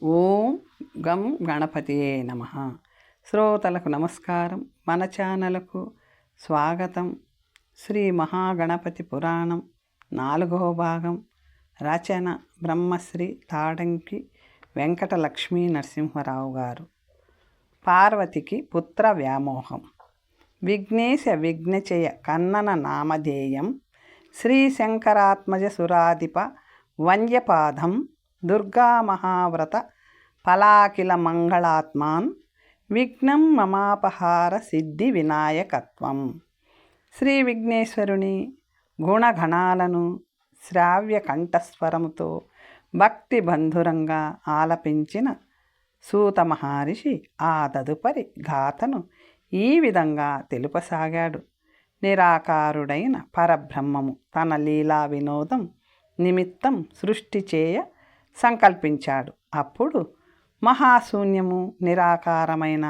ఓం గం గణపతియే నమః. శ్రోతలకు నమస్కారం. మన ఛానల్కు స్వాగతం. శ్రీ మహాగణపతి పురాణం 4వ భాగం. రచన బ్రహ్మశ్రీ తాడంకి వెంకట లక్ష్మీ నరసింహరావు గారు. పార్వతికి పుత్ర వ్యామోహం. విఘ్నేశ విఘ్నచయ కన్నన నామధేయం శ్రీశంకరాత్మజ సురాధిప వంద్యపాదం దుర్గా మహావ్రత ఫలాకిల మంగళాత్మాన్ విఘ్నం మమాపహార సిద్ధి వినాయకత్వం. శ్రీ విఘ్నేశ్వరుని గుణగణాలను శ్రావ్య కంఠస్వరముతో భక్తి బంధురంగా ఆలపించిన సూత మహర్షి ఆ తదుపరి గాథను ఈ విధంగా తెలుపసాగాడు. నిరాకారుడైన పరబ్రహ్మము తన లీలా వినోదం నిమిత్తం సృష్టి చేయ సంకల్పించాడు. అప్పుడు మహాశూన్యము నిరాకారమైన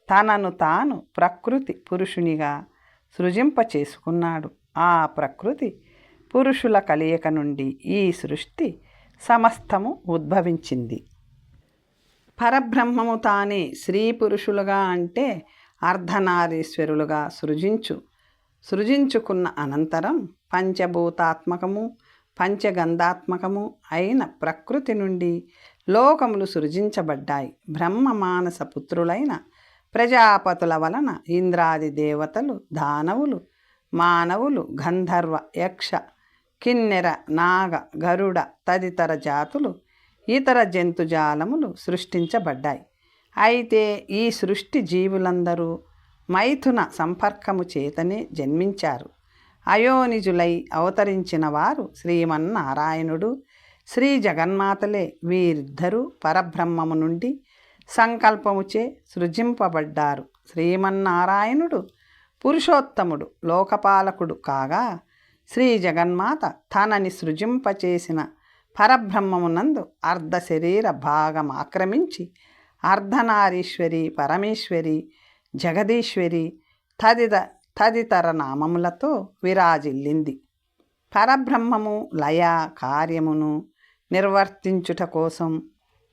తనను తాను ప్రకృతి పురుషునిగా సృజింపచేసుకున్నాడు. ఆ ప్రకృతి పురుషుల కలయిక నుండి ఈ సృష్టి సమస్తము ఉద్భవించింది. పరబ్రహ్మము తానే స్త్రీ పురుషులుగా అంటే అర్ధనారీశ్వరులుగా సృజించుకున్న అనంతరం పంచభూతాత్మకము పంచగంధాత్మకము అయిన ప్రకృతి నుండి లోకములు సృజించబడ్డాయి. బ్రహ్మ మానస పుత్రులైన ప్రజాపతుల వలన ఇంద్రాది దేవతలు, దానవులు, మానవులు, గంధర్వ, యక్ష, కిన్నెర, నాగ, గరుడ తదితర జాతులు, ఇతర జంతుజాలములు సృష్టించబడ్డాయి. అయితే ఈ సృష్టి జీవులందరూ మైథున సంపర్కము చేతనే జన్మించారు. అయోనిజులై అవతరించిన వారు శ్రీమన్నారాయణుడు, శ్రీ జగన్మాతలే. వీరిద్దరూ పరబ్రహ్మము నుండి సంకల్పముచే సృజింపబడ్డారు. శ్రీమన్నారాయణుడు పురుషోత్తముడు, లోకపాలకుడు కాగా శ్రీ జగన్మాత తనని సృజింపచేసిన పరబ్రహ్మమునందు అర్ధ శరీర భాగం ఆక్రమించి అర్ధనారీశ్వరి, పరమేశ్వరి, జగదీశ్వరి తదితర నామములతో విరాజిల్లింది. పరబ్రహ్మము లయ కార్యమును నిర్వర్తించుట కోసం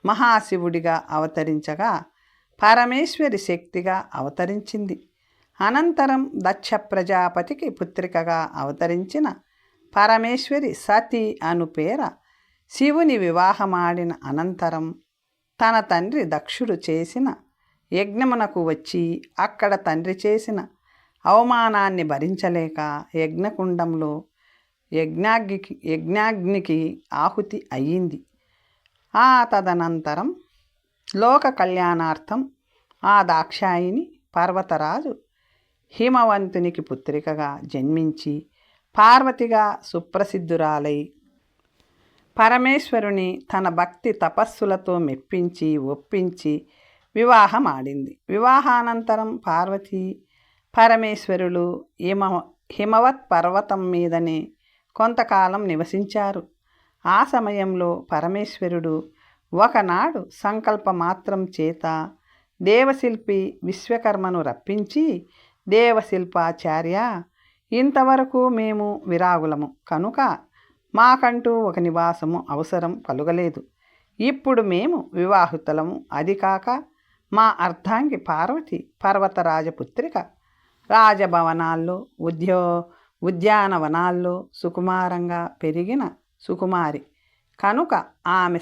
మహాశివుడిగా అవతరించగా పరమేశ్వరి శక్తిగా అవతరించింది. అనంతరం దక్ష ప్రజాపతికి పుత్రికగా అవతరించిన పరమేశ్వరి సతి అను పేర శివుని వివాహమాడిన అనంతరం తన తండ్రి దక్షుడు చేసిన యజ్ఞమునకు వచ్చి అక్కడ తండ్రి చేసిన అవమానాన్ని భరించలేక యజ్ఞకుండంలో యజ్ఞాగ్నికి ఆహుతి అయ్యింది. ఆ తదనంతరం లోక కళ్యాణార్థం ఆ దాక్షాయిని పర్వతరాజు హిమవంతునికి పుత్రికగా జన్మించి పార్వతిగా సుప్రసిద్ధురాలై పరమేశ్వరుని తన భక్తి తపస్సులతో మెప్పించి ఒప్పించి వివాహమాడింది. వివాహానంతరం పార్వతి పరమేశ్వరులు హిమవత్ పర్వతం మీదనే కొంతకాలం నివసించారు. ఆ సమయంలో పరమేశ్వరుడు ఒకనాడు సంకల్పమాత్రం చేత దేవశిల్పి విశ్వకర్మను రప్పించి, దేవశిల్పాచార్య, ఇంతవరకు మేము విరాగులము కనుక మాకంటూ ఒక నివాసము అవసరం కలుగలేదు. ఇప్పుడు మేము వివాహితులము. అది కాక మా అర్ధాంగి పార్వతి పర్వతరాజపుత్రిక, రాజభవనాల్లో ఉద్యానవనాల్లో సుకుమారంగా పెరిగిన సుకుమారి కనుక ఆమె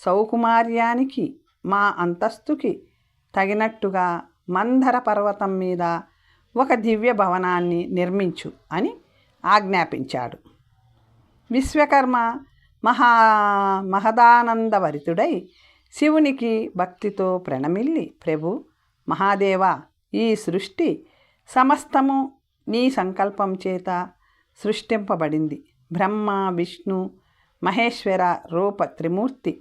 సౌకుమార్యానికి మా అంతస్తుకి తగినట్టుగా మందర పర్వతం మీద ఒక దివ్య భవనాన్ని నిర్మించు అని ఆజ్ఞాపించాడు. విశ్వకర్మ మహదానందభరితుడై శివునికి భక్తితో ప్రణమిల్లి, ప్రభు మహాదేవా, ఈ సృష్టి సమస్తము నీ సంకల్పం చేత సృష్టింపబడింది. బ్రహ్మ, విష్ణు, మహేశ్వర రూప త్రిమూర్తి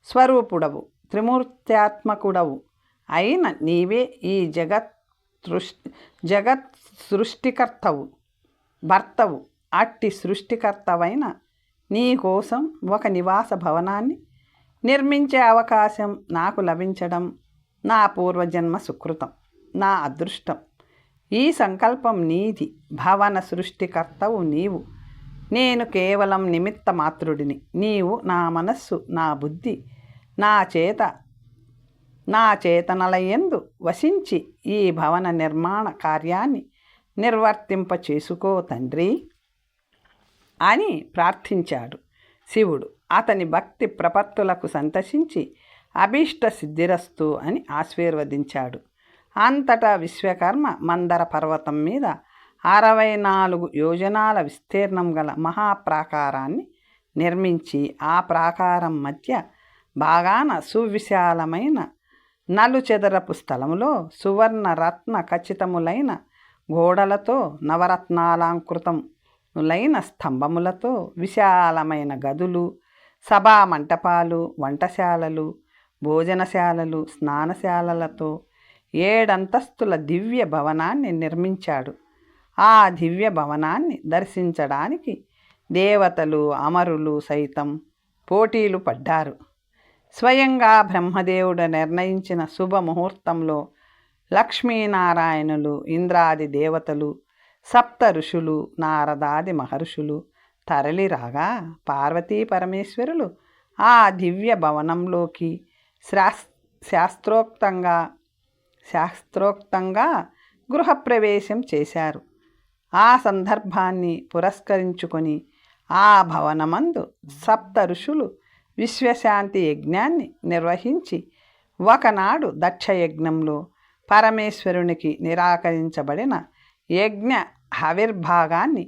స్వరూపుడవు, త్రిమూర్త్యాత్మకుడవు అయిన నీవే ఈ జగత్ సృష్టికర్తవు, భర్తవు. అట్టి సృష్టికర్తవైన నీ కోసం ఒక నివాస భవనాన్ని నిర్మించే అవకాశం నాకు లభించడం నా పూర్వజన్మ సుకృతం, నా అదృష్టం. ఈ సంకల్పం నీది. భవన సృష్టికర్తవు నీవు. నేను కేవలం నిమిత్త మాత్రుడిని. నీవు నా మనస్సు, నా బుద్ధి, నా చేతనలయందు వసించి ఈ భవన నిర్మాణ కార్యాన్ని నిర్వర్తింప చేసుకో తండ్రి అని ప్రార్థించాడు. శివుడు అతని భక్తి ప్రపత్తులకు సంతసించి అభీష్ట సిద్ధిరస్తు అని ఆశీర్వదించాడు. అంతటా విశ్వకర్మ మందర పర్వతం మీద 64 యోజనాల విస్తీర్ణం గల మహాప్రాకారాన్ని నిర్మించి ఆ ప్రాకారం మధ్య బాగాన సువిశాలమైన నలుచెదరపు స్థలములో సువర్ణ రత్న ఖచ్చితములైన గోడలతో నవరత్నాలంకృతములైన స్తంభములతో విశాలమైన గదులు, సభా మంటపాలు, వంటశాలలు, భోజనశాలలు, స్నానశాలలతో 7 అంతస్తుల దివ్య భవనాన్ని నిర్మించాడు. ఆ దివ్య భవనాన్ని దర్శించడానికి దేవతలు, అమరులు సైతం పోటీలు పడ్డారు. స్వయంగా బ్రహ్మదేవుడు నిర్ణయించిన శుభముహూర్తంలో లక్ష్మీనారాయణులు, ఇంద్రాది దేవతలు, సప్త ఋషులు, నారదాది మహర్షులు తరలిరాగా పార్వతీ పరమేశ్వరులు ఆ దివ్య భవనంలోకి శాస్త్రోక్తంగా గృహప్రవేశం చేశారు. ఆ సందర్భాన్ని పురస్కరించుకొని ఆ భవనమందు సప్త ఋషులు విశ్వశాంతి యజ్ఞాన్ని నిర్వహించి ఒకనాడు దక్షయజ్ఞంలో పరమేశ్వరునికి నిరాకరించబడిన యజ్ఞ హవిర్భాగాన్ని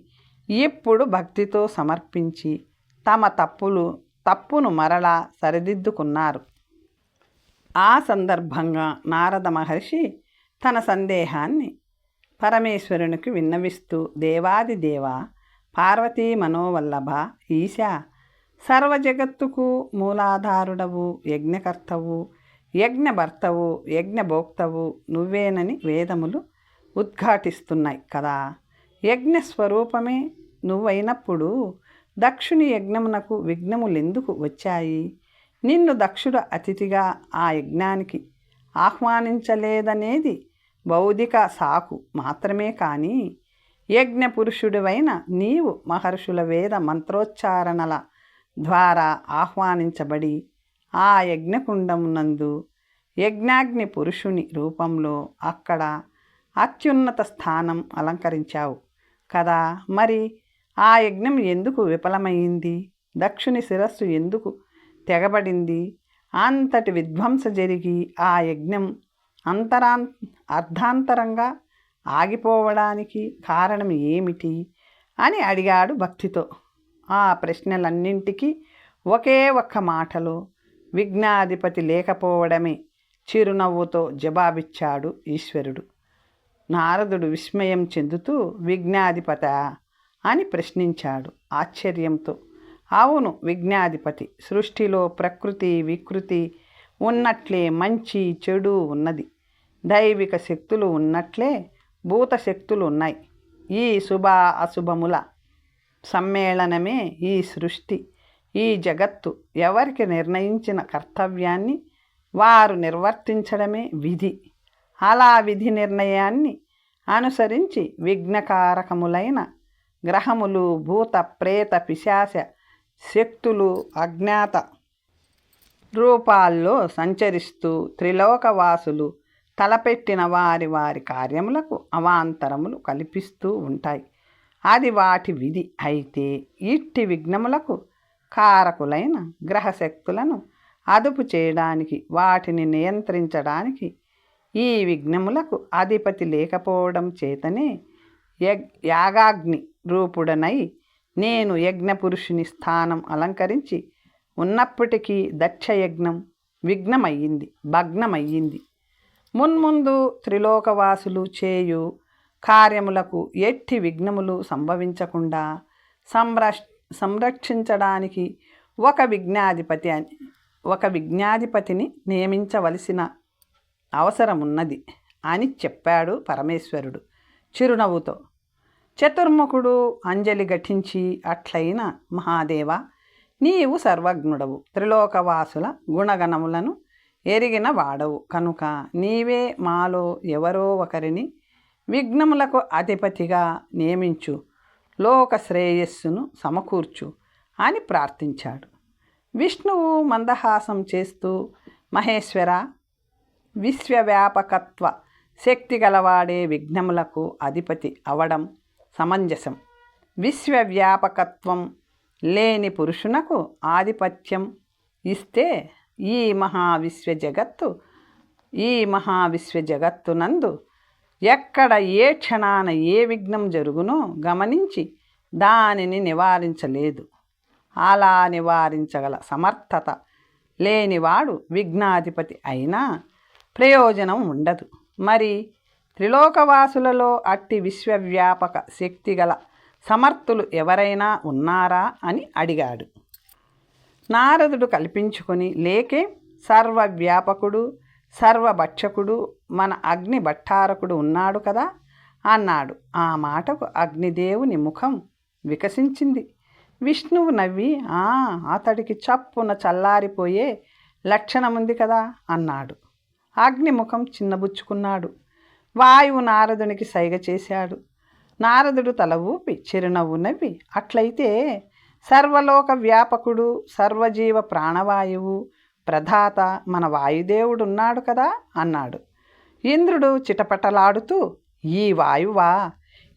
ఇప్పుడు భక్తితో సమర్పించి తమ తప్పును మరలా సరిదిద్దుకున్నారు. ఆ సందర్భంగా నారద మహర్షి తన సందేహాన్ని పరమేశ్వరునికి విన్నవిస్తూ, దేవాది దేవ, పార్వతీ మనోవల్లభ, ఈశా, సర్వజగత్తుకు మూలాధారుడవు, యజ్ఞకర్తవు, యజ్ఞభర్తవు, యజ్ఞభోక్తవు నువ్వేనని వేదములు ఉద్ఘాటిస్తున్నాయి కదా. యజ్ఞస్వరూపమే నువ్వైనప్పుడు దక్షుని యజ్ఞమునకు విఘ్నములెందుకు వచ్చాయి? నిన్ను దక్షుడు అతిథిగా ఆ యజ్ఞానికి ఆహ్వానించలేదనేది బౌద్ధిక సాకు మాత్రమే కానీ యజ్ఞపురుషుడివైన నీవు మహర్షుల వేద మంత్రోచ్చారణల ద్వారా ఆహ్వానించబడి ఆ యజ్ఞకుండమునందు యజ్ఞాగ్ని పురుషుని రూపంలో అక్కడ అత్యున్నత స్థానం అలంకరించావు కదా. మరి ఆ యజ్ఞం ఎందుకు విఫలమైంది? దక్షుని శిరస్సు ఎందుకు తెగబడింది? అంతటి విధ్వంస జరిగి ఆ యజ్ఞం అర్ధాంతరంగా ఆగిపోవడానికి కారణం ఏమిటి అని అడిగాడు భక్తితో. ఆ ప్రశ్నలన్నింటికీ ఒకే ఒక్క మాటలో విఘ్నాధిపతి లేకపోవడమే చిరునవ్వుతో జవాబిచ్చాడు ఈశ్వరుడు. నారదుడు విస్మయం చెందుతూ, విఘ్నాధిపత అని ప్రశ్నించాడు ఆశ్చర్యంతో. అవును, విఘ్నాధిపతి. సృష్టిలో ప్రకృతి వికృతి ఉన్నట్లే మంచి చెడు ఉన్నది. దైవిక శక్తులు ఉన్నట్లే భూత శక్తులు ఉన్నాయి. ఈ శుభ అశుభముల సమ్మేళనమే ఈ సృష్టి, ఈ జగత్తు. ఎవరికి నిర్ణయించిన కర్తవ్యాన్ని వారు నిర్వర్తించడమే విధి. అలా విధి నిర్ణయాన్ని అనుసరించి విఘ్నకారకములైన గ్రహములు, భూత ప్రేత పిశాచ శక్తులు అజ్ఞాత రూపాల్లో సంచరిస్తూ త్రిలోకవాసులు తలపెట్టిన వారి వారి కార్యములకు అవాంతరములు కల్పిస్తూ ఉంటాయి. అది వాటి విధి. అయితే ఇట్టి విఘ్నములకు కారకులైన గ్రహశక్తులను అదుపు చేయడానికి, వాటిని నియంత్రించడానికి ఈ విఘ్నములకు అధిపతి లేకపోవడం చేతనే యాగాగ్ని రూపుడనై నేను యజ్ఞపురుషుని స్థానం అలంకరించి ఉన్నప్పటికీ దక్షయజ్ఞం భగ్నమయ్యింది. మున్ముందు త్రిలోకవాసులు చేయు కార్యములకు ఎట్టి విఘ్నములు సంభవించకుండా సంరక్షించడానికి ఒక విఘ్నాధిపతిని నియమించవలసిన అవసరమున్నది అని చెప్పాడు పరమేశ్వరుడు చిరునవ్వుతో. చతుర్ముఖుడు అంజలి ఘటించి, అట్లయిన మహాదేవ, నీవు సర్వజ్ఞుడవు, త్రిలోకవాసుల గుణగణములను ఎరిగిన వాడవు కనుక నీవే మాలో ఎవరో ఒకరిని విఘ్నములకు అధిపతిగా నియమించు, లోక శ్రేయస్సును సమకూర్చు అని ప్రార్థించాడు. విష్ణువు మందహాసం చేస్తూ, మహేశ్వర, విశ్వవ్యాపకత్వ శక్తి గలవాడే విఘ్నములకు అధిపతి అవడం సమంజసం. విశ్వవ్యాపకత్వం లేని పురుషునకు ఆధిపత్యం ఇస్తే ఈ మహావిశ్వజగత్తునందు ఎక్కడ ఏ క్షణాన ఏ విఘ్నం జరుగునో గమనించి దానిని నివారించలేదు. అలా నివారించగల సమర్థత లేనివాడు విఘ్నాధిపతి అయినా ప్రయోజనం ఉండదు. మరి త్రిలోకవాసులలో అట్టి విశ్వవ్యాపక శక్తిగల సమర్థులు ఎవరైనా ఉన్నారా అని అడిగాడు. నారదుడు కల్పించుకొని, లేకే, సర్వవ్యాపకుడు సర్వభక్షకుడు మన అగ్ని భట్టారకుడు ఉన్నాడు కదా అన్నాడు. ఆ మాటకు అగ్నిదేవుని ముఖం వికసించింది. విష్ణువు నవ్వి, అతడికి చప్పున చల్లారిపోయే లక్షణముంది కదా అన్నాడు. అగ్నిముఖం చిన్నబుచ్చుకున్నాడు. వాయువు నారదునికి సైగ చేశాడు. నారదుడు తల ఊపి చిరునవ్వు నవ్వి, అట్లయితే సర్వలోక వ్యాపకుడు సర్వజీవ ప్రాణవాయువు ప్రధాత మన వాయుదేవుడున్నాడు కదా అన్నాడు. ఇంద్రుడు చిటపటలాడుతూ, ఈ వాయువా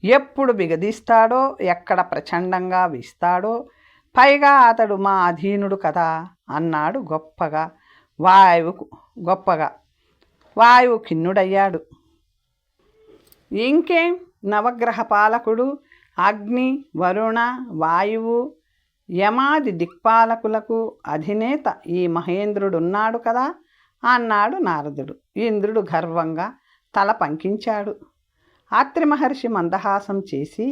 ఎప్పుడు బిగదీస్తాడో, ఎక్కడ ప్రచండంగా వీస్తాడో, పైగా అతడు మా అధీనుడు కదా అన్నాడు గొప్పగా. వాయువు ఖిన్నుడయ్యాడు. ఇంకేం, నవగ్రహ పాలకుడు అగ్ని, వరుణ, వాయువు, యమాది దిక్పాలకులకు అధినేత ఈ మహేంద్రుడున్నాడు కదా అన్నాడు నారదుడు. ఇంద్రుడు గర్వంగా తల పంకించాడు. అత్రి మహర్షి మందహాసం చేసి,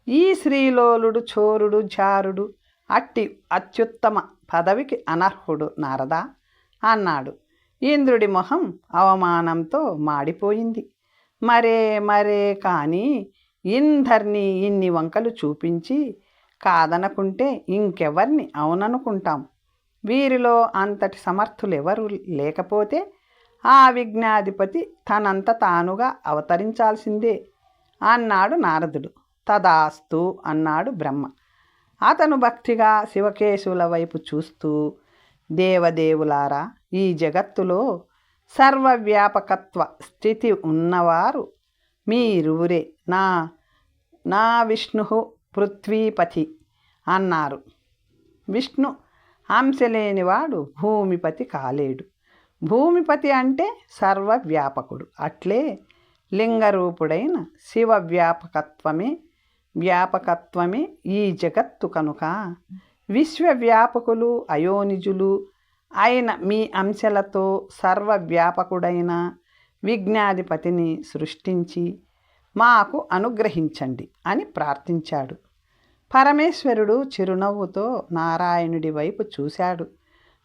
ఈ శ్రీలోలుడు చోరుడు జారుడు అట్టి అత్యుత్తమ పదవికి అనర్హుడు నారదా అన్నాడు. ఇంద్రుడి మొహం అవమానంతో మాడిపోయింది. మరే కానీ ఇందర్ని ఇన్ని వంకలు చూపించి కాదనుకుంటే ఇంకెవర్ని అవుననుకుంటాం. వీరిలో అంతటి సమర్థులెవరు లేకపోతే ఆ విఘ్నాధిపతి తనంత తానుగా అవతరించాల్సిందే అన్నాడు నారదుడు. తదాస్తు అన్నాడు బ్రహ్మ. అతను భక్తిగా శివకేశుల వైపు చూస్తూ, దేవదేవులారా, ఈ జగత్తులో సర్వవ్యాపకత్వ స్థితి ఉన్నవారు మీరురే. నా విష్ణు పృథ్వీపతి అన్నారు. విష్ణు అంశలేనివాడు భూమిపతి కాలేడు. భూమిపతి అంటే సర్వవ్యాపకుడు. అట్లే లింగరూపుడైన శివ వ్యాపకత్వమే ఈ జగత్తు కనుక విశ్వవ్యాపకులు అయోనిజులు అయిన మీ అంశలతో సర్వవ్యాపకుడైన విఘ్నాధిపతిని సృష్టించి మాకు అనుగ్రహించండి అని ప్రార్థించాడు. పరమేశ్వరుడు చిరునవ్వుతో నారాయణుడి వైపు చూశాడు.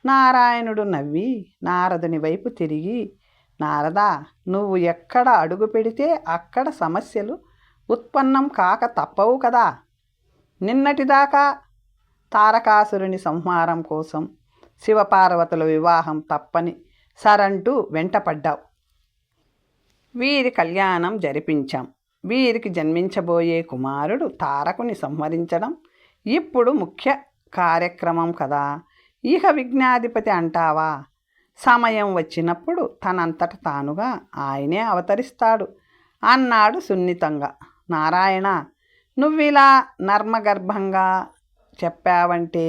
నారాయణుడు నవ్వి నారదుని వైపు తిరిగి, నారదా, నువ్వు ఎక్కడ అడుగు పెడితే అక్కడ సమస్యలు ఉత్పన్నం కాక తప్పవు కదా. నిన్నటిదాకా తారకాసురుని సంహారం కోసం శివపార్వతుల వివాహం తప్పని సరంటూ వెంటపడ్డావు. వీరి కళ్యాణం జరిపించాం. వీరికి జన్మించబోయే కుమారుడు తారకుని సంహరించడం ఇప్పుడు ముఖ్య కార్యక్రమం కదా. ఇక విఘ్నాధిపతి అంటావా? సమయం వచ్చినప్పుడు తనంతట తానుగా ఆయనే అవతరిస్తాడు అన్నాడు సున్నితంగా. నారాయణ, నువ్విలా నర్మగర్భంగా చెప్పావంటే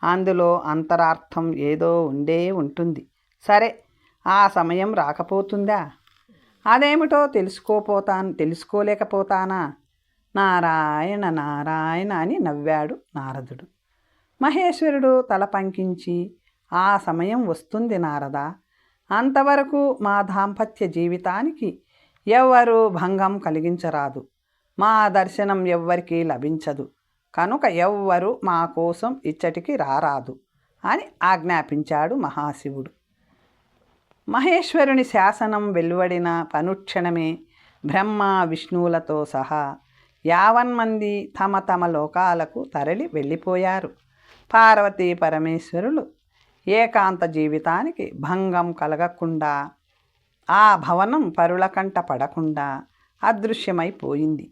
అందులో అంతరార్థం ఏదో ఉంటుంది. సరే, ఆ సమయం రాకపోతుందా? అదేమిటో తెలుసుకోలేకపోతానా? నారాయణ నారాయణ అని నవ్వాడు నారదుడు. మహేశ్వరుడు తల పంకించి, ఆ సమయం వస్తుంది నారదా. అంతవరకు మా దాంపత్య జీవితానికి ఎవ్వరూ భంగం కలిగించరాదు. మా దర్శనం ఎవ్వరికీ లభించదు కనుక ఎవ్వరూ మా కోసం ఇచ్చటికి రారాదు అని ఆజ్ఞాపించాడు మహాశివుడు. మహేశ్వరుని శాసనం వెలువడిన పనుక్షణమే బ్రహ్మ విష్ణువులతో సహా 50 మంది తమ తమ లోకాలకు తరలి వెళ్ళిపోయారు. పార్వతీ పరమేశ్వరులు ఏకాంత జీవితానికి భంగం కలగకుండా, ఆ భవనం పరుల కంట పడకుండా అదృశ్యమైపోయింది.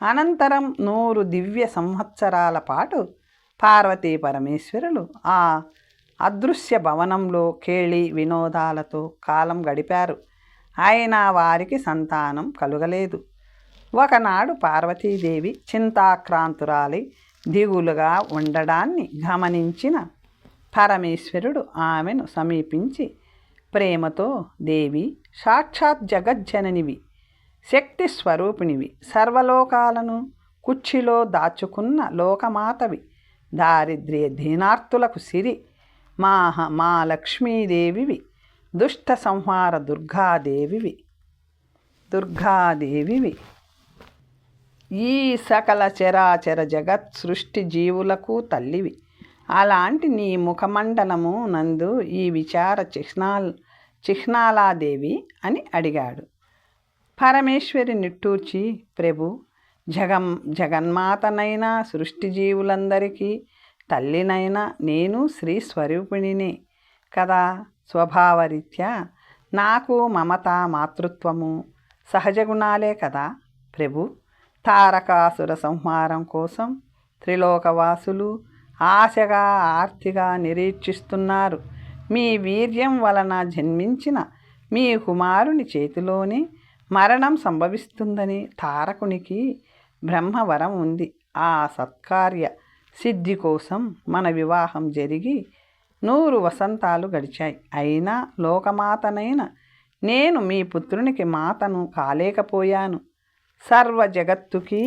అనంతరం 100 దివ్య సంవత్సరాల పాటు పార్వతీ పరమేశ్వరులు ఆ అదృశ్య భవనంలో కేళి వినోదాలతో కాలం గడిపారు. అయినా వారికి సంతానం కలుగలేదు. ఒకనాడు పార్వతీదేవి చింతాక్రాంతురాలి దిగులుగా ఉండడాన్ని గమనించిన పరమేశ్వరుడు ఆమెను సమీపించి ప్రేమతో, దేవి, సాక్షాత్ జగజ్జననివి, శక్తి స్వరూపిణివి, సర్వలోకాలను కుచ్చిలో దాచుకున్న లోకమాతవి, దారిద్ర్య దీనార్తులకు సిరి మా లక్ష్మీదేవివి, దుష్ట సంహార దుర్గాదేవివి, ఈ సకల చరాచర జగత్ సృష్టి జీవులకు తల్లివి. అలాంటి నీ ముఖమండలము నందు ఈ విచార చిహ్నాలాదేవి అని అడిగాడు. పరమేశ్వరి నిట్టూర్చి, ప్రభు, జగన్మాతనైనా సృష్టి జీవులందరికీ తల్లినైనా నేను శ్రీ స్వరూపిణినే కదా. స్వభావరీత్యా నాకు మమత మాతృత్వము సహజగుణాలే కదా ప్రభు. తారకాసుర సంహారం కోసం త్రిలోకవాసులు ఆశగా ఆర్తిగా నిరీక్షిస్తున్నారు. మీ వీర్యం వలన జన్మించిన మీ కుమారుని చేతిలోనే మరణం సంభవిస్తుందని తారకునికి బ్రహ్మవరం ఉంది. ఆ సత్కార్య సిద్ధి కోసం మన వివాహం జరిగి 100 వసంతాలు గడిచాయి. అయినా లోకమాతనైన నేను మీ పుత్రునికి మాతను కాలేకపోయాను. సర్వ జగత్తుకి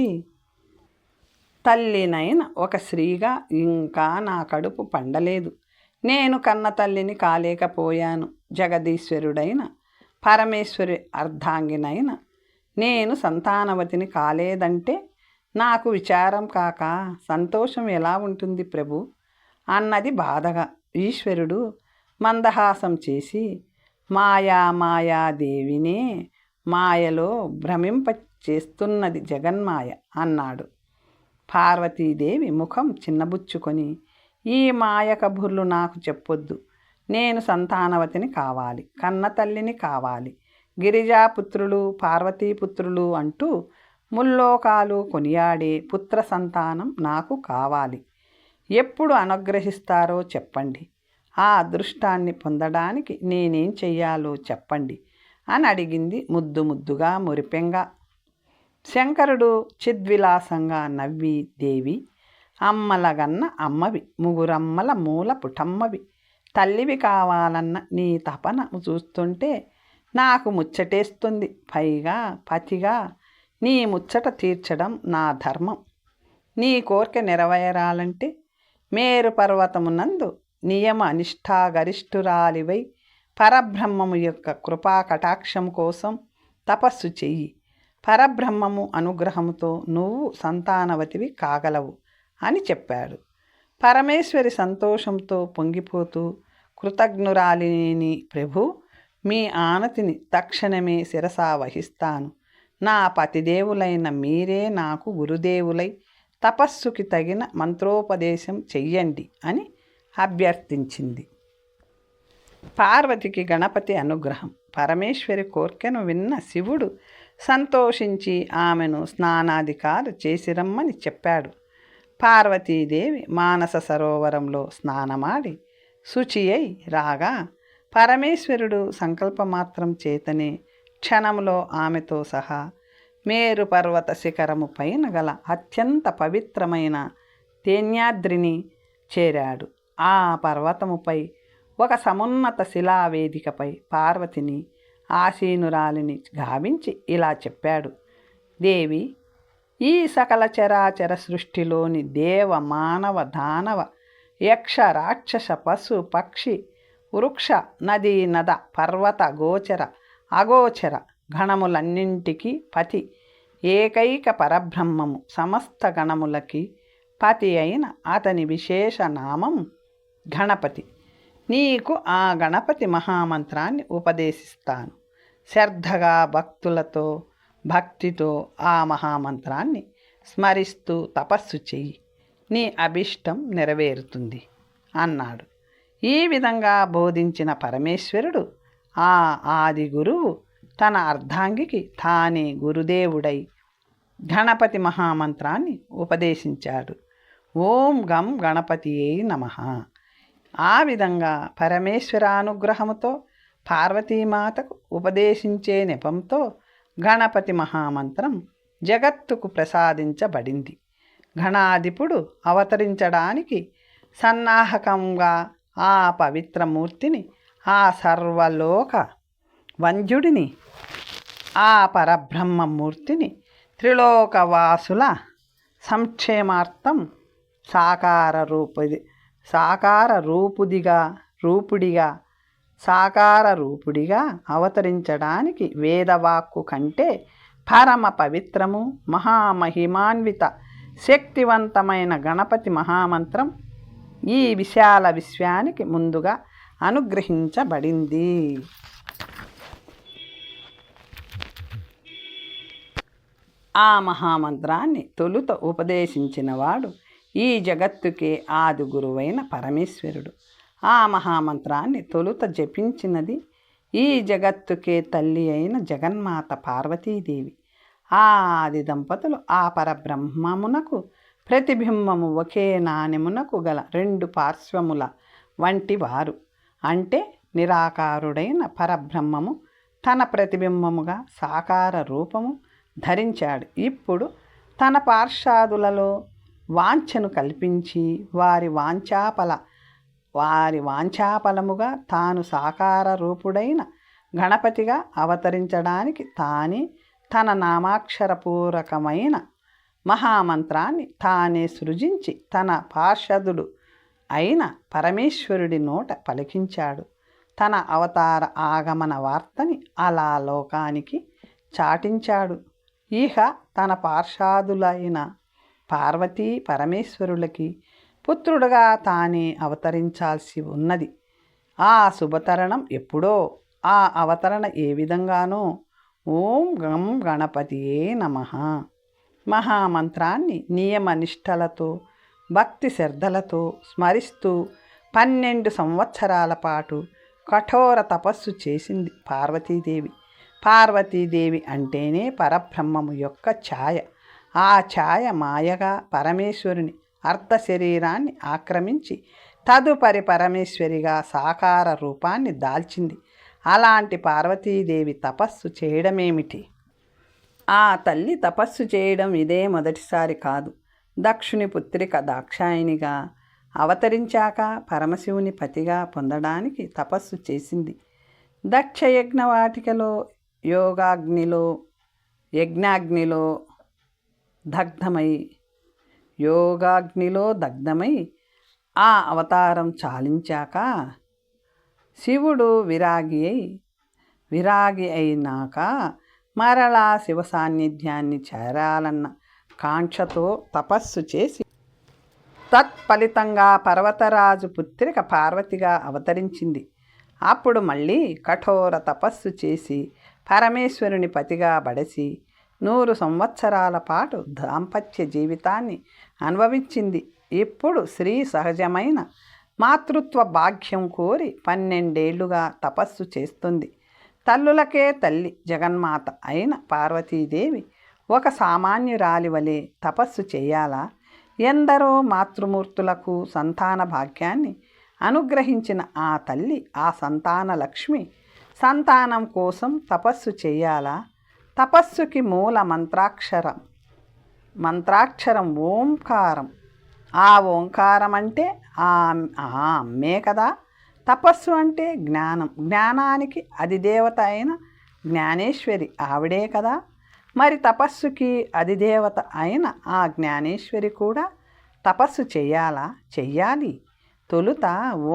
తల్లినైన ఒక స్త్రీగా ఇంకా నా కడుపు పండలేదు. నేను కన్న తల్లిని కాలేకపోయాను. జగదీశ్వరుడైన పరమేశ్వరి అర్ధాంగినైన నేను సంతానవతిని కాలేదంటే నాకు విచారం కాక సంతోషం ఎలా ఉంటుంది ప్రభు అన్నది బాధగా. ఈశ్వరుడు మందహాసం చేసి, మాయాదేవినే మాయలో భ్రమింప చేస్తున్నది జగన్మాయ అన్నాడు. పార్వతీదేవి ముఖం చిన్నబుచ్చుకొని, ఈ మాయ కబుర్లు నాకు చెప్పొద్దు. నేను సంతానవతిని కావాలి, కన్న తల్లిని కావాలి, గిరిజాపుత్రులు పార్వతీపుత్రులు అంటూ ముల్లోకాలు కొనియాడే పుత్ర సంతానం నాకు కావాలి. ఎప్పుడు అనుగ్రహిస్తారో చెప్పండి. ఆ అదృష్టాన్ని పొందడానికి నేనేం చెయ్యాలో చెప్పండి అని అడిగింది ముద్దుగా మురిపెంగా. శంకరుడు చిద్విలాసంగా నవ్వి, దేవి, అమ్మలగన్న అమ్మవి, ముగురమ్మల మూల పుటమ్మవి, తల్లివి కావాలన్న నీ తపన చూస్తుంటే నాకు ముచ్చటేస్తుంది. పైగా పతిగా నీ ముచ్చట తీర్చడం నా ధర్మం. నీ కోరిక నెరవేరాలంటే మేరు పర్వతమునందు నియమ నిష్ఠాగరిష్ఠురాలివై పరబ్రహ్మము యొక్క కృపా కటాక్షం కోసం తపస్సు చెయ్యి. పరబ్రహ్మము అనుగ్రహముతో నువ్వు సంతానవతివి కాగలవు అని చెప్పాడు. పరమేశ్వరి సంతోషంతో పొంగిపోతూ, కృతజ్ఞురాలిని ప్రభు, మీ ఆనతిని తక్షణమే శిరసా వహిస్తాను. నా పతిదేవులైన మీరే నాకు గురుదేవులై తపస్సుకి తగిన మంత్రోపదేశం చెయ్యండి అని అభ్యర్థించింది. పార్వతికి గణపతి అనుగ్రహం. పరమేశ్వరి కోర్కెను విన్న శివుడు సంతోషించి ఆమెను స్నానాధికారు చేసిరమ్మని చెప్పాడు. పార్వతీదేవి మానస సరోవరంలో స్నానమాడి శుచి అయి రాగా పరమేశ్వరుడు సంకల్పమాత్రం చేతనే క్షణంలో ఆమెతో సహా మేరు పర్వత శిఖరము పైన గల అత్యంత పవిత్రమైన తేన్యాద్రిని చేరాడు. ఆ పర్వతముపై ఒక సమున్నత శిలావేదికపై పార్వతిని ఆసీనురాలిని గావించి ఇలా చెప్పాడు. దేవి, ఈ సకల చరాచర సృష్టిలోని దేవ మానవ దానవ యక్ష రాక్షస పశు పక్షి వృక్ష నదీ నద పర్వత గోచర అగోచర గణములన్నింటికీ పతి ఏకైక పరబ్రహ్మము సమస్త గణములకి పతి అయిన అతని విశేష నామం గణపతి. నీకు ఆ గణపతి మహామంత్రాన్ని ఉపదేశిస్తాను. శ్రద్ధగా భక్తితో ఆ మహామంత్రాన్ని స్మరిస్తూ తపస్సు చెయ్యి. నీ అభిష్టం నెరవేరుతుంది అన్నాడు. ఈ విధంగా బోధించిన పరమేశ్వరుడు ఆ ఆది గురువు తన అర్ధాంగికి తానే గురుదేవుడై గణపతి మహామంత్రాన్ని ఉపదేశించాడు. ఓం గం గణపతియే నమః. ఆ విధంగా పరమేశ్వరానుగ్రహముతో పార్వతీమాతకు ఉపదేశించే నెపంతో గణపతి మహామంత్రం జగత్తుకు ప్రసాదించబడింది. గణాధిపుడు అవతరించడానికి సన్నాహకంగా ఆ పవిత్రమూర్తిని, ఆ సర్వలోక వంద్యుడిని, ఆ పరబ్రహ్మమూర్తిని త్రిలోకవాసుల సంక్షేమార్థం సాకార రూపుడిగా అవతరించడానికి వేదవాక్కు కంటే పరమ పవిత్రము, మహామహిమాన్విత, శక్తివంతమైన గణపతి మహామంత్రం ఈ విశాల విశ్వానికి ముందుగా అనుగ్రహించబడింది. ఆ మహామంత్రాన్ని తొలుత ఉపదేశించినవాడు ఈ జగత్తుకే ఆది గురువైన పరమేశ్వరుడు. ఆ మహామంత్రాన్ని తొలుత జపించినది ఈ జగత్తుకే తల్లి అయిన జగన్మాత పార్వతీదేవి. ఆ ఆది దంపతులు ఆ పరబ్రహ్మమునకు ప్రతిబింబము ఒకే నాణెమునకు గల రెండు పార్శ్వముల వంటి వారు. అంటే నిరాకారుడైన పరబ్రహ్మము తన ప్రతిబింబముగా సాకార రూపము ధరించాడు. ఇప్పుడు తన పార్షాదులలో వాంఛను కల్పించి వారి వాంఛాఫలముగా తాను సాకార రూపుడైన గణపతిగా అవతరించడానికి తానే తన నామాక్షరపూరకమైన మహామంత్రాన్ని తానే సృజించి తన పార్షదుడు అయిన పరమేశ్వరుడి నోట పలికించాడు. తన అవతార ఆగమన వార్తని అలా లోకానికి చాటించాడు. ఇహ తన పార్షాదులైన పార్వతీ పరమేశ్వరులకి పుత్రుడుగా తానే అవతరించాల్సి ఉన్నది. ఆ శుభతరణం ఎప్పుడో, ఆ అవతరణ ఏ విధంగానో. ఓం గం గణపతియే నమః. మహామంత్రాన్ని నియమనిష్టలతో భక్తి శ్రద్ధలతో స్మరిస్తూ 12 సంవత్సరాల పాటు కఠోర తపస్సు చేసింది పార్వతీదేవి. పార్వతీదేవి అంటేనే పరబ్రహ్మము యొక్క ఛాయ. ఆ ఛాయ మాయగా పరమేశ్వరుని అర్ధ శరీరాన్ని ఆక్రమించి తదుపరి పరమేశ్వరిగా సాకార రూపాన్ని దాల్చింది. అలాంటి పార్వతీదేవి తపస్సు చేయడమేమిటి? ఆ తల్లి తపస్సు చేయడం ఇదే మొదటిసారి కాదు. దక్షుని పుత్రిక దాక్షాయినిగా అవతరించాక పరమశివుని పతిగా పొందడానికి తపస్సు చేసింది. దక్షయజ్ఞవాటికలో యజ్ఞాగ్నిలో దగ్ధమై ఆ అవతారం చాలించాక శివుడు విరాగి అయినాక మరలా శివ సాన్నిధ్యాన్ని చేరాలన్న కాంక్షతో తపస్సు చేసి తత్ఫలితంగా పర్వతరాజు పుత్రిక పార్వతిగా అవతరించింది. అప్పుడు మళ్ళీ కఠోర తపస్సు చేసి పరమేశ్వరుని పతిగా బడసి 100 సంవత్సరాల పాటు దాంపత్య జీవితాన్ని అనుభవించింది. ఇప్పుడు స్త్రీ సహజమైన మాతృత్వ భాగ్యం కోరి 12 ఏళ్లుగా తపస్సు చేస్తుంది. తల్లులకే తల్లి జగన్మాత అయిన పార్వతీదేవి ఒక సామాన్యురాలి వలె తపస్సు చేయాలా? ఎందరో మాతృమూర్తులకు సంతాన భాగ్యాన్ని అనుగ్రహించిన ఆ తల్లి, ఆ సంతాన లక్ష్మి సంతానం కోసం తపస్సు చేయాలా? తపస్సుకి మూల మంత్రాక్షరం ఓంకారం. ఆ ఓంకారం అంటే ఆ అమ్మే కదా. తపస్సు అంటే జ్ఞానం. జ్ఞానానికి అధిదేవత అయిన జ్ఞానేశ్వరి ఆవిడే కదా. మరి తపస్సుకి అధిదేవత అయిన ఆ జ్ఞానేశ్వరి కూడా తపస్సు చెయ్యాలా? చెయ్యాలి. తొలుత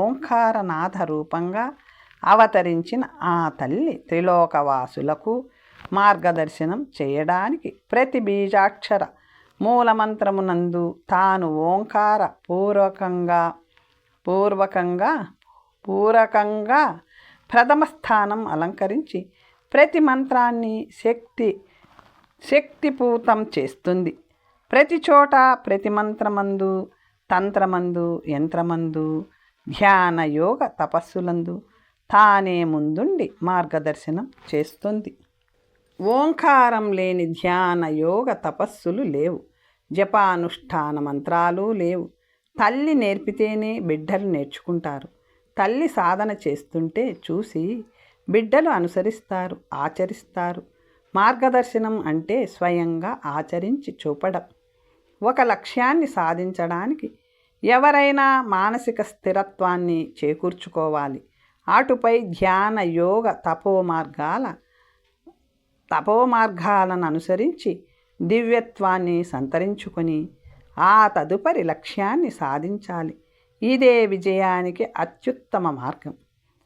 ఓంకారనాథ రూపంగా అవతరించిన ఆ తల్లి త్రిలోకవాసులకు మార్గదర్శనం చేయడానికి ప్రతి బీజాక్షర మూలమంత్రమునందు తాను ఓంకార పూరకంగా ప్రథమ స్థానం అలంకరించి ప్రతి మంత్రాన్ని శక్తిపూతం చేస్తుంది. ప్రతి చోట ప్రతి మంత్రమందు, తంత్రమందు, యంత్రమందు, ధ్యాన యోగ తపస్సులందు తానే ముందుండి మార్గదర్శనం చేస్తుంది. ఓంకారం లేని ధ్యాన యోగ తపస్సులు లేవు. జపానుష్ఠాన మంత్రాలు లేవు. తల్లి నేర్పితేనే బిడ్డలు నేర్చుకుంటారు. తల్లి సాధన చేస్తుంటే చూసి బిడ్డలు అనుసరిస్తారు, ఆచరిస్తారు. మార్గదర్శనం అంటే స్వయంగా ఆచరించి చూపడం. ఒక లక్ష్యాన్ని సాధించడానికి ఎవరైనా మానసిక స్థిరత్వాన్ని చేకూర్చుకోవాలి. అటుపై ధ్యాన, యోగ, తపోమార్గాలను అనుసరించి దివ్యత్వాన్ని సంతరించుకొని ఆ తదుపరి లక్ష్యాన్ని సాధించాలి. ఇదే విజయానికి అత్యుత్తమ మార్గం.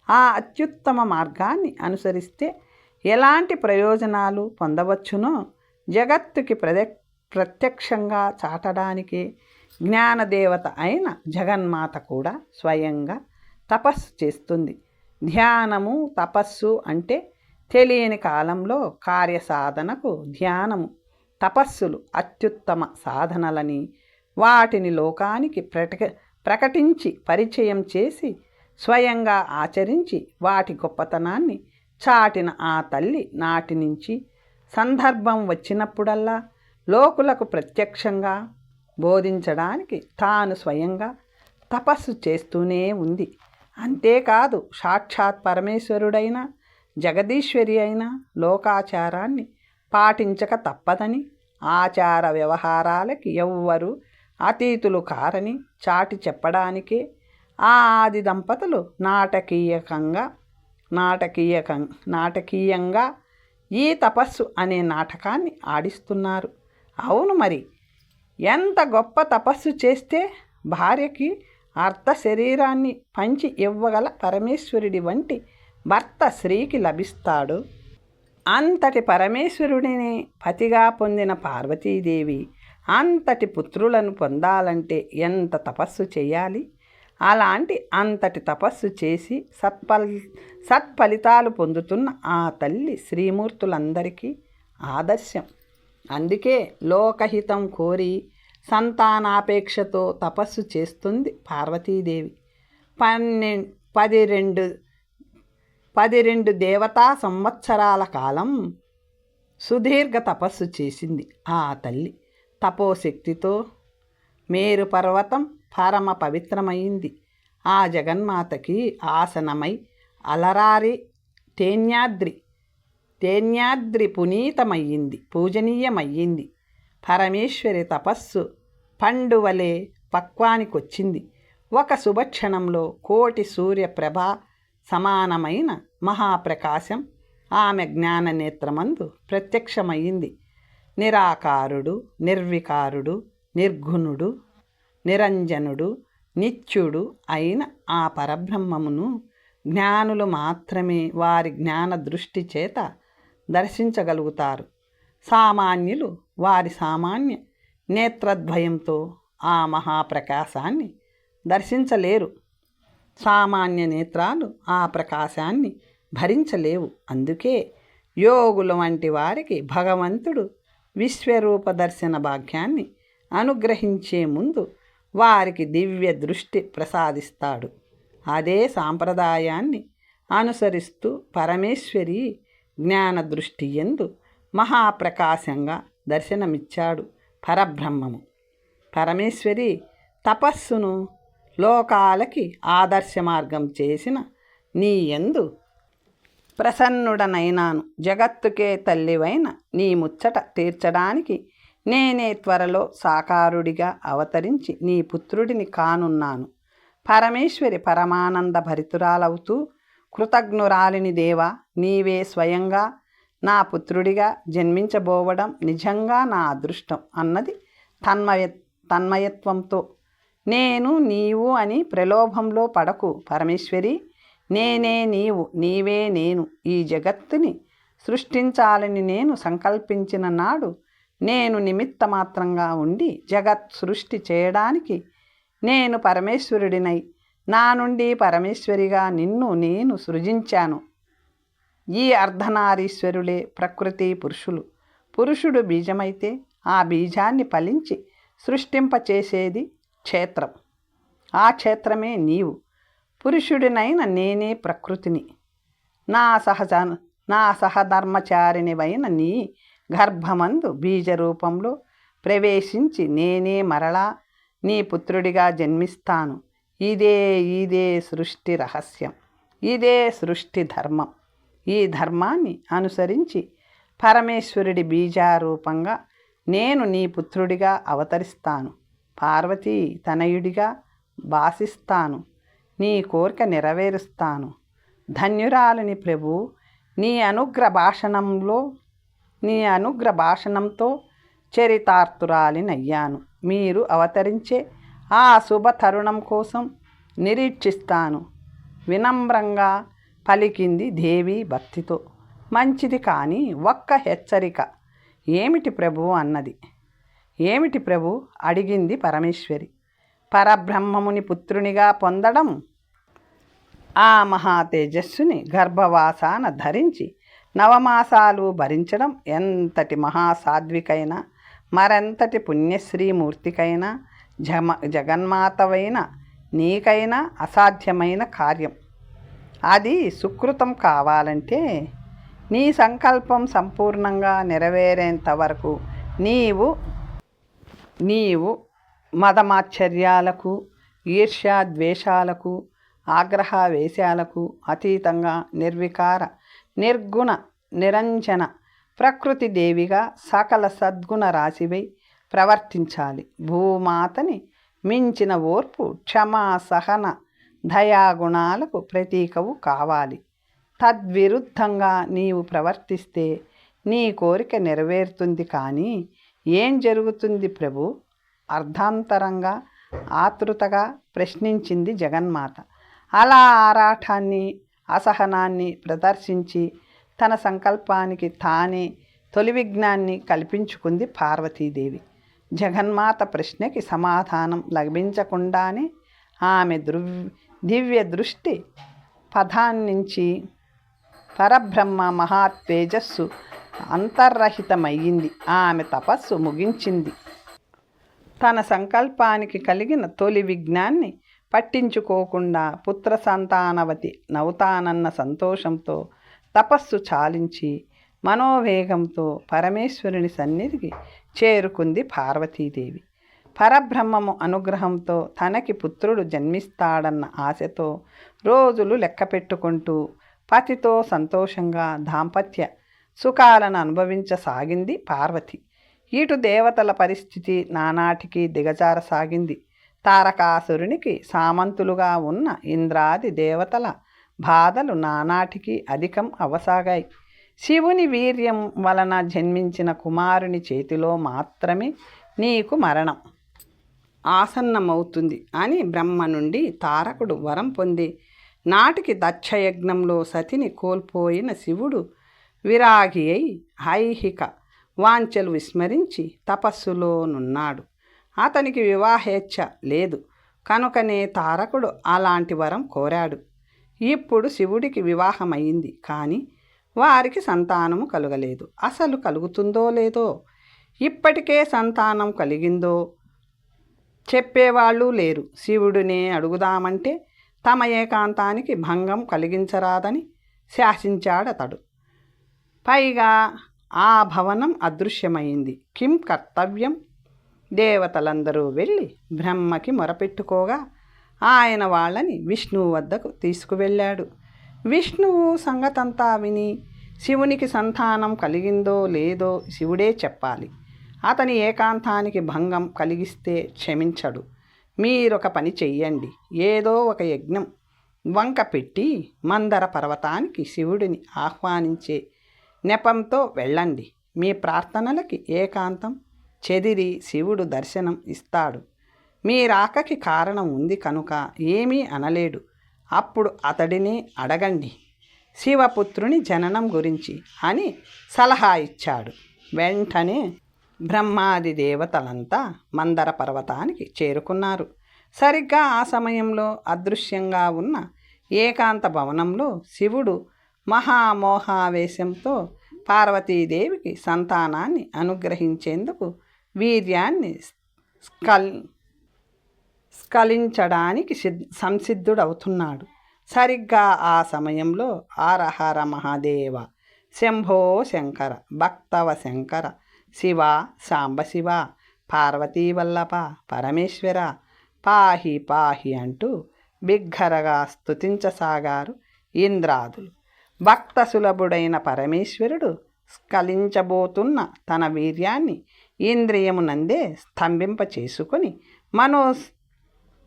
ఆ అత్యుత్తమ మార్గాన్ని అనుసరిస్తే ఎలాంటి ప్రయోజనాలు పొందవచ్చునో జగత్తుకి ప్రత్యక్షంగా చాటడానికి జ్ఞానదేవత అయిన జగన్మాత కూడా స్వయంగా తపస్సు చేస్తుంది. ధ్యానము, తపస్సు అంటే తెలియని కాలంలో కార్యసాధనకు ధ్యానము, తపస్సులు అత్యుత్తమ సాధనలని, వాటిని లోకానికి ప్రకటించి పరిచయం చేసి స్వయంగా ఆచరించి వాటి గొప్పతనాన్ని చాటిన ఆ తల్లి నాటి నుంచి సందర్భం వచ్చినప్పుడల్లా లోకులకు ప్రత్యక్షంగా బోధించడానికి తాను స్వయంగా తపస్సు చేస్తూనే ఉంది. అంతేకాదు సాక్షాత్ పరమేశ్వరుడైన జగదీశ్వరి అయిన లోకాచారాన్ని పాటించక తప్పదని, ఆచార వ్యవహారాలకి ఎవ్వరూ అతీతులు కారని చాటి చెప్పడానికే ఆ ఆది దంపతులు నాటకీయంగా ఈ తపస్సు అనే నాటకాన్ని ఆడిస్తున్నారు. అవును మరి, ఎంత గొప్ప తపస్సు చేస్తే భార్యకి అర్ధ శరీరాన్ని పంచి ఇవ్వగల పరమేశ్వరుడి వంటి భర్త స్త్రీకి లభిస్తాడు. అంతటి పరమేశ్వరుడిని పతిగా పొందిన పార్వతీదేవి అంతటి పుత్రులను పొందాలంటే ఎంత తపస్సు చేయాలి? అలాంటి అంతటి తపస్సు చేసి సత్ఫలితాలు పొందుతున్న ఆ తల్లి శ్రీమూర్తులందరికీ ఆదర్శం. అందుకే లోకహితం కోరి సంతానాపేక్షతో తపస్సు చేస్తుంది పార్వతీదేవి. 12 దేవతా సంవత్సరాల కాలం సుదీర్ఘ తపస్సు చేసింది ఆ తల్లి. తపోశక్తితో మేరు పర్వతం పరమ పవిత్రమైంది. ఆ జగన్మాతకి ఆసనమై అలరారి తేన్యాద్రి పునీతమయ్యింది, పూజనీయమయ్యింది. పరమేశ్వరి తపస్సు పండువలే పక్వానికొచ్చింది. ఒక శుభక్షణంలో కోటి సూర్యప్రభ సమానమైన మహాప్రకాశం ఆమె జ్ఞాననేత్రమందు ప్రత్యక్షమయ్యింది. నిరాకారుడు, నిర్వికారుడు, నిర్గుణుడు, నిరంజనుడు, నిత్యుడు అయిన ఆ పరబ్రహ్మమును జ్ఞానులు మాత్రమే వారి జ్ఞాన దృష్టి చేత దర్శించగలుగుతారు. సామాన్యులు వారి సామాన్య నేత్రద్వయంతో ఆ మహాప్రకాశాన్ని దర్శించలేరు. సామాన్య నేత్రాలు ఆ ప్రకాశాన్ని భరించలేవు. అందుకే యోగుల వంటి వారికి భగవంతుడు విశ్వరూప దర్శన భాగ్యాన్ని అనుగ్రహించే ముందు వారికి దివ్య దృష్టి ప్రసాదిస్తాడు. అదే సాంప్రదాయాన్ని అనుసరిస్తూ పరమేశ్వరి జ్ఞాన దృష్టి యందు మహాప్రకాశంగా దర్శనమిచ్చాడు పరబ్రహ్మము. పరమేశ్వరి తపస్సును లోకాలకి ఆదర్శ మార్గం చేసిన నీ యందు ప్రసన్నుడనైనాను. జగత్తుకే తల్లివైన నీ ముచ్చట తీర్చడానికి నేనే త్వరలో సాకారుడిగా అవతరించి నీ పుత్రుడిని కానున్నాను. పరమేశ్వరి పరమానంద భరితురాలవుతూ కృతజ్ఞురాలిని దేవా, నీవే స్వయంగా నా పుత్రుడిగా జన్మించబోవడం నిజంగా నా అదృష్టం అన్నది తన్మయత్వంతో. నేను నీవు అని ప్రలోభంలో పడకు పరమేశ్వరి. నేనే నీవు, నీవే నేను. ఈ జగత్తుని సృష్టించాలని నేను సంకల్పించిన నాడు నేను నిమిత్త మాత్రంగా ఉండి జగత్ సృష్టి చేయడానికి నేను పరమేశ్వరుడినై నా నుండి పరమేశ్వరిగా నిన్ను నేను సృజించాను. ఈ అర్ధనారీశ్వరులే ప్రకృతి పురుషులు. పురుషుడు బీజమైతే ఆ బీజాన్ని ఫలించి సృష్టింపచేసేది క్షేత్రం. ఆ క్షేత్రమే నీవు. పురుషుడినైన నేనే ప్రకృతిని. నా సహధర్మచారిణివైన నీ గర్భమందు బీజరూపంలో ప్రవేశించి నేనే మరలా నీ పుత్రుడిగా జన్మిస్తాను. ఇదే సృష్టి రహస్యం, ఇదే సృష్టి ధర్మం. ఈ ధర్మాన్ని అనుసరించి పరమేశ్వరుడి బీజారూపంగా నేను నీ పుత్రుడిగా అవతరిస్తాను. పార్వతీ తనయుడిగా భాసిస్తాను. నీ కోరిక నెరవేరుస్తాను. ధన్యురాలిని ప్రభు. నీ అనుగ్ర భాషణంతో చరితార్థురాలినయ్యాను. మీరు అవతరించే ఆ శుభ తరుణం కోసం నిరీక్షిస్తాను. వినమ్రంగా పలికింది దేవి భక్తితో. మంచిది, కానీ ఒక్క హెచ్చరిక. ఏమిటి ప్రభు అన్నది. ఏమిటి ప్రభు అడిగింది పరమేశ్వరి. పరబ్రహ్మముని పుత్రునిగా పొందడం, ఆ మహా తేజస్సుని గర్భవాసాన ధరించి నవమాసాలు భరించడం ఎంతటి మహాసాధ్వికైనా, మరెంతటి పుణ్యశ్రీమూర్తికైనా, జగన్మాతవైన నీకైనా అసాధ్యమైన కార్యం. అది సుకృతం కావాలంటే నీ సంకల్పం సంపూర్ణంగా నెరవేరేంత వరకు నీవు మదమాశ్చర్యాలకు, ఈర్ష్యాద్వేషాలకు, ఆగ్రహావేశాలకు అతీతంగా నిర్వికార నిర్గుణ నిరంజన ప్రకృతి దేవిగా సకల సద్గుణ రాశివై ప్రవర్తించాలి. భూమాతని మించిన ఓర్పు, క్షమా, సహన, దయాగుణాలకు ప్రతీకవు కావాలి. తద్విరుద్ధంగా నీవు ప్రవర్తిస్తే నీ కోరిక నెరవేరుతుంది, కానీ ఏం జరుగుతుంది ప్రభు? అర్ధాంతరంగా ఆతృతగా ప్రశ్నించింది జగన్మాత. అలా ఆరాటాన్ని, అసహనాన్ని ప్రదర్శించి తన సంకల్పానికి తానే తొలి విఘ్నాన్ని కల్పించుకుంది పార్వతీదేవి. జగన్మాత ప్రశ్నకి సమాధానం లభించకుండానే ఆమె దివ్య దృష్టి పథాన్నించి పరబ్రహ్మ మహాతేజస్సు అంతర్రహితమయ్యింది. ఆమె తపస్సు ముగించింది. తన సంకల్పానికి కలిగిన తొలి విఘ్నాన్ని పట్టించుకోకుండా పుత్ర సంతానవతి నవుతానన్న సంతోషంతో తపస్సు చాలించి మనోవేగంతో పరమేశ్వరుని సన్నిధికి చేరుకుంది పార్వతీదేవి. పరబ్రహ్మము అనుగ్రహంతో తనకి పుత్రుడు జన్మిస్తాడన్న ఆశతో రోజులు లెక్క పెట్టుకుంటూ పతితో సంతోషంగా దాంపత్య సుఖాలను అనుభవించసాగింది పార్వతి. ఇటు దేవతల పరిస్థితి నానాటికి దిగజారసాగింది. తారకాసురునికి సామంతులుగా ఉన్న ఇంద్రాది దేవతల బాధలు నానాటికి అధికం అవసాగాయి. శివుని వీర్యం వలన జన్మించిన కుమారుని చేతిలో మాత్రమే నీకు మరణం ఆసన్నమవుతుంది అని బ్రహ్మ నుండి తారకుడు వరం పొంది నాటికి దక్షయజ్ఞంలో సతిని కోల్పోయిన శివుడు విరాగి అయి ఐహిక వాంఛలు విస్మరించి తపస్సులోనున్నాడు. అతనికి వివాహేచ్ఛ లేదు కనుకనే తారకుడు అలాంటి వరం కోరాడు. ఇప్పుడు శివుడికి వివాహమైంది, కానీ వారికి సంతానము కలుగలేదు. అసలు కలుగుతుందో లేదో, ఇప్పటికే సంతానం కలిగిందో చెప్పేవాళ్ళు లేరు. శివుడినే అడుగుదామంటే తమ ఏకాంతానికి భంగం కలిగించరాదని శాసించాడతడు. పైగా ఆ భవనం అదృశ్యమైంది. కిం కర్తవ్యం? దేవతలందరూ వెళ్ళి బ్రహ్మకి మొరపెట్టుకోగా ఆయన వాళ్ళని విష్ణువు వద్దకు తీసుకువెళ్ళాడు. విష్ణువు సంగతంతా విని శివునికి సంతానం కలిగిందో లేదో శివుడే చెప్పాలి. అతని ఏకాంతానికి భంగం కలిగిస్తే క్షమించడు. మీరొక పని చెయ్యండి. ఏదో ఒక యజ్ఞం వంక పెట్టి మందర పర్వతానికి శివుడిని ఆహ్వానించే నెపంతో వెళ్ళండి. మీ ప్రార్థనలకి ఏకాంతం చెదిరి శివుడు దర్శనం ఇస్తాడు. మీ రాకకి కారణం ఉంది కనుక ఏమీ అనలేడు. అప్పుడు అతడిని అడగండి శివపుత్రుని జననం గురించి అని సలహా ఇచ్చాడు. వెంటనే బ్రహ్మాది దేవతలంతా మందర పర్వతానికి చేరుకున్నారు. సరిగ్గా ఆ సమయంలో అదృశ్యంగా ఉన్న ఏకాంత భవనంలో శివుడు మహామోహావేశంతో పార్వతీదేవికి సంతానాన్ని అనుగ్రహించేందుకు వీర్యాన్ని స్ఖలించడానికి సంసిద్ధుడవుతున్నాడు. సరిగ్గా ఆ సమయంలో హర మహాదేవ, శంభో శంకర, భక్తవ శంకర, శివ సాంబశివ, పార్వతీ వల్లభ పరమేశ్వర పాహి పాహి అంటూ బిగ్గరగా స్తుతించసాగారు ఇంద్రాదులు. భక్త సులభుడైన పరమేశ్వరుడు స్ఖలించబోతున్న తన వీర్యాన్ని ఇంద్రియమునందే స్తంభింప చేసుకొని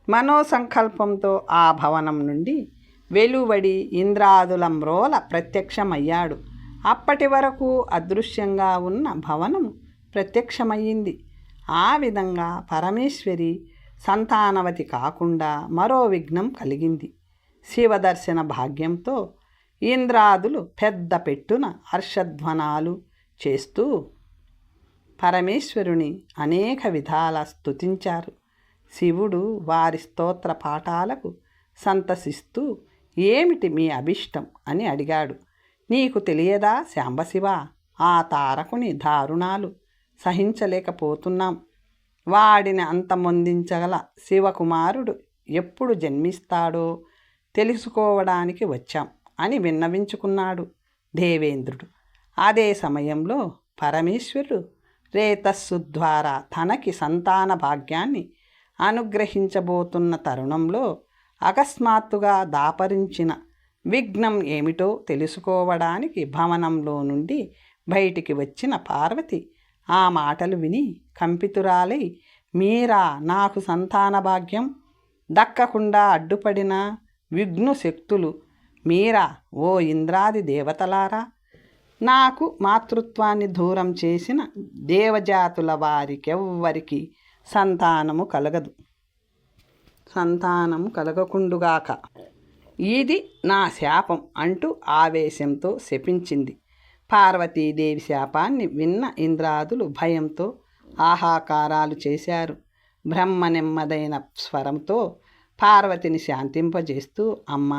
మనోసంకల్పంతో ఆ భవనం నుండి వెలువడి ఇంద్రాదుల మ్రోల ప్రత్యక్షమయ్యాడు. అప్పటి వరకు అదృశ్యంగా ఉన్న భవనం ప్రత్యక్షమయ్యింది. ఆ విధంగా పరమేశ్వరి సంతానవతి కాకుండా మరో విఘ్నం కలిగింది. శివదర్శన భాగ్యంతో ఇంద్రాదులు పెద్ద పెట్టున హర్షధ్వనాలు చేస్తూ పరమేశ్వరుని అనేక విధాల స్తుతించారు. శివుడు వారి స్తోత్ర పాఠాలకు సంతసిస్తూ ఏమిటి మీ అభిష్టం అని అడిగాడు. నీకు తెలియదా శాంబశివ, ఆ తారకుని దారుణాలు సహించలేకపోతున్నాం. వాడిని అంతమొందించగల శివకుమారుడు ఎప్పుడు జన్మిస్తాడో తెలుసుకోవడానికి వచ్చాం అని విన్నవించుకున్నాడు దేవేంద్రుడు. అదే సమయంలో పరమేశ్వరుడు రేతస్సు ద్వారా తనకి సంతాన భాగ్యాన్ని అనుగ్రహించబోతున్న తరుణంలో అకస్మాత్తుగా దాపరించిన విఘ్నం ఏమిటో తెలుసుకోవడానికి భవనంలో నుండి బయటికి వచ్చిన పార్వతి ఆ మాటలు విని కంపితురాలై, మీరా నాకు సంతాన భాగ్యం దక్కకుండా అడ్డుపడిన విఘ్ను శక్తులు మీరా, ఓ ఇంద్రాది దేవతలారా, నాకు మాతృత్వాన్ని దూరం చేసిన దేవజాతుల వారికెవ్వరికి సంతానము కలగకుండుగాక, ఇది నా శాపం అంటూ ఆవేశంతో శపించింది. పార్వతీదేవి శాపాన్ని విన్న ఇంద్రాదులు భయంతో ఆహాకారాలు చేశారు. బ్రహ్మ నెమ్మదైన స్వరంతో పార్వతిని శాంతింపజేస్తూ, అమ్మ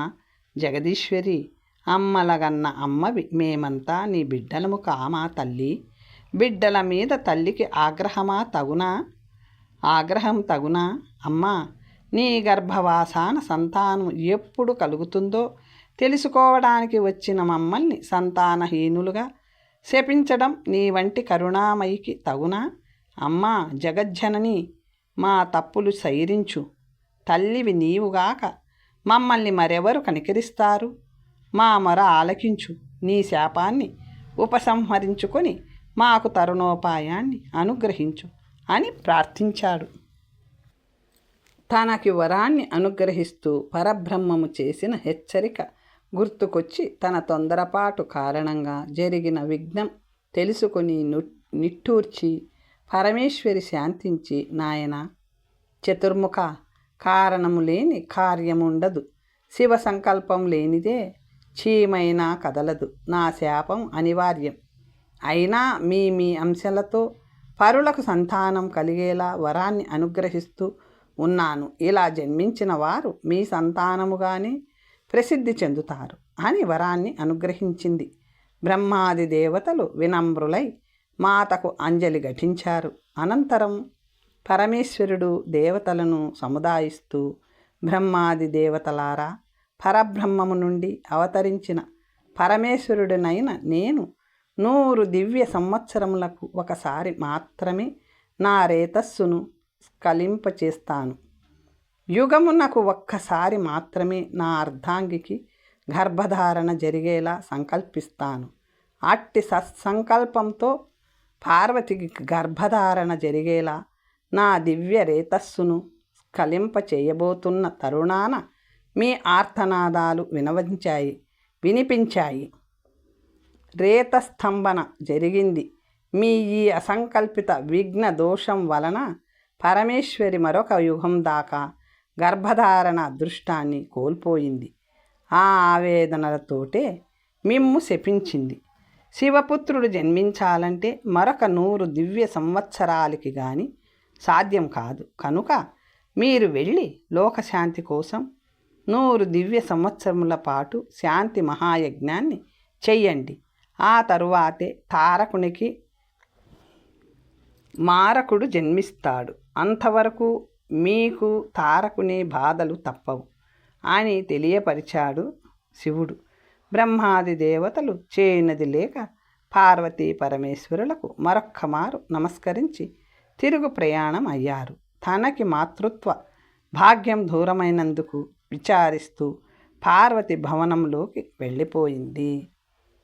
జగదీశ్వరి, అమ్మలగన్న అమ్మవి మేమంతా నీ బిడ్డలము కామా తల్లి. బిడ్డల మీద తల్లికి ఆగ్రహం తగునా? అమ్మా, నీ గర్భవాసాన సంతానం ఎప్పుడు కలుగుతుందో తెలుసుకోవడానికి వచ్చిన మమ్మల్ని సంతానహీనులుగా శపించడం నీ వంటి కరుణామయికి తగునా? అమ్మా జగజ్జనని, మా తప్పులు సైరించు. తల్లివి నీవుగాక మమ్మల్ని మరెవరు కనికరిస్తారు? మా మొర ఆలకించు. నీ శాపాన్ని ఉపసంహరించుకొని మాకు తరుణోపాయాన్ని అనుగ్రహించు అని ప్రార్థించాడు. తనకి వరాన్ని అనుగ్రహిస్తూ పరబ్రహ్మము చేసిన హెచ్చరిక గుర్తుకొచ్చి తన తొందరపాటు కారణంగా జరిగిన విఘ్నం తెలుసుకొని నిట్టూర్చి పరమేశ్వరి శాంతించి, నాయన చతుర్ముఖ, కారణము లేని కార్యముండదు, శివ సంకల్పం లేనిదే చీమైనా కదలదు, నా శాపం అనివార్యం. అయినా మీ అంశాలతో పరులకు సంతానం కలిగేలా వరాన్ని అనుగ్రహిస్తూ ఉన్నాను. ఇలా జన్మించిన వారు మీ సంతానముగానే ప్రసిద్ధి చెందుతారు అని వరాన్ని అనుగ్రహించింది. బ్రహ్మాది దేవతలు వినమ్రులై మాతకు అంజలి ఘటించారు. అనంతరం పరమేశ్వరుడు దేవతలను సముదాయిస్తూ, బ్రహ్మాది దేవతలారా, పరబ్రహ్మము నుండి అవతరించిన పరమేశ్వరుడినైన నేను 100 దివ్య సంవత్సరములకు ఒకసారి మాత్రమే నా రేతస్సును స్ఖలింపచేస్తాను. యుగమునకు ఒక్కసారి మాత్రమే నా అర్ధాంగికి గర్భధారణ జరిగేలా సంకల్పిస్తాను. అట్టి సత్సంకల్పంతో పార్వతికి గర్భధారణ జరిగేలా నా దివ్య రేతస్సును స్ఖలింపచేయబోతున్న తరుణాన మీ ఆర్తనాదాలు వినిపించాయి. రేతస్తంభన జరిగింది. మీ ఈ అసంకల్పిత విఘ్న దోషం వలన పరమేశ్వరి మరొక యుగం దాకా గర్భధారణ అదృష్టాన్ని కోల్పోయింది. ఆ ఆవేదనలతోటే మిమ్ము శపించింది. శివపుత్రుడు జన్మించాలంటే మరొక 100 దివ్య సంవత్సరాలకి గాని సాధ్యం కాదు. కనుక మీరు వెళ్ళి లోకశాంతి కోసం 100 దివ్య సంవత్సరముల పాటు శాంతి మహాయజ్ఞాన్ని చెయ్యండి. ఆ తరువాతే తారకునికి మారకుడు జన్మిస్తాడు. అంతవరకు మీకు తారకుని బాధలు తప్పవు అని తెలియపరిచాడు శివుడు. బ్రహ్మాది దేవతలు చేయనది లేక పార్వతీ పరమేశ్వరులకు మరొక్క మారు నమస్కరించి తిరుగు ప్రయాణం అయ్యారు. తనకి మాతృత్వ భాగ్యం దూరమైనందుకు విచారిస్తూ పార్వతి భవనంలోకి వెళ్ళిపోయింది.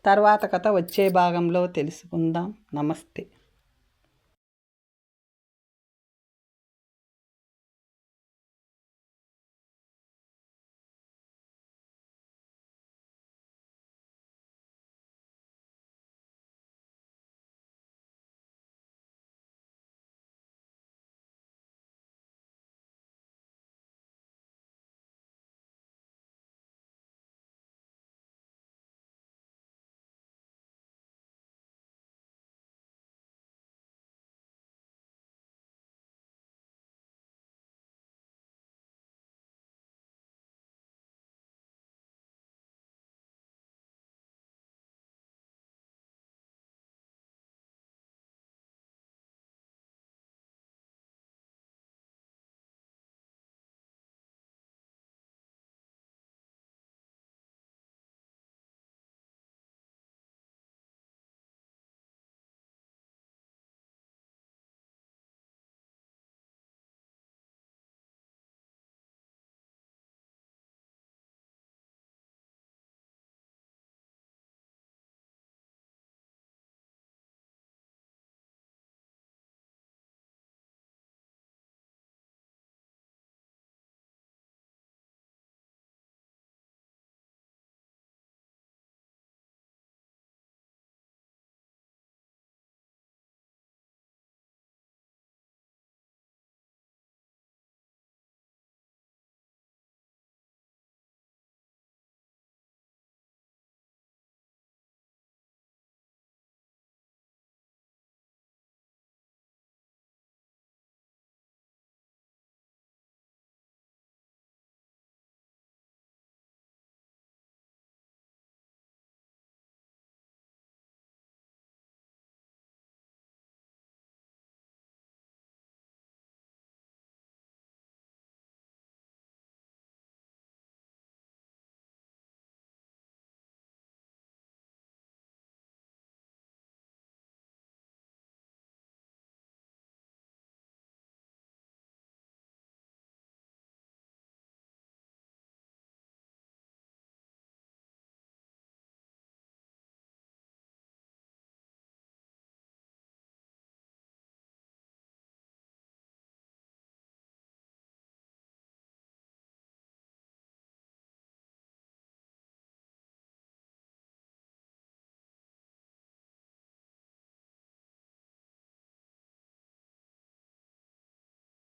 తర్వాత కథ వచ్చే భాగంలో తెలుసుకుందాం. నమస్తే.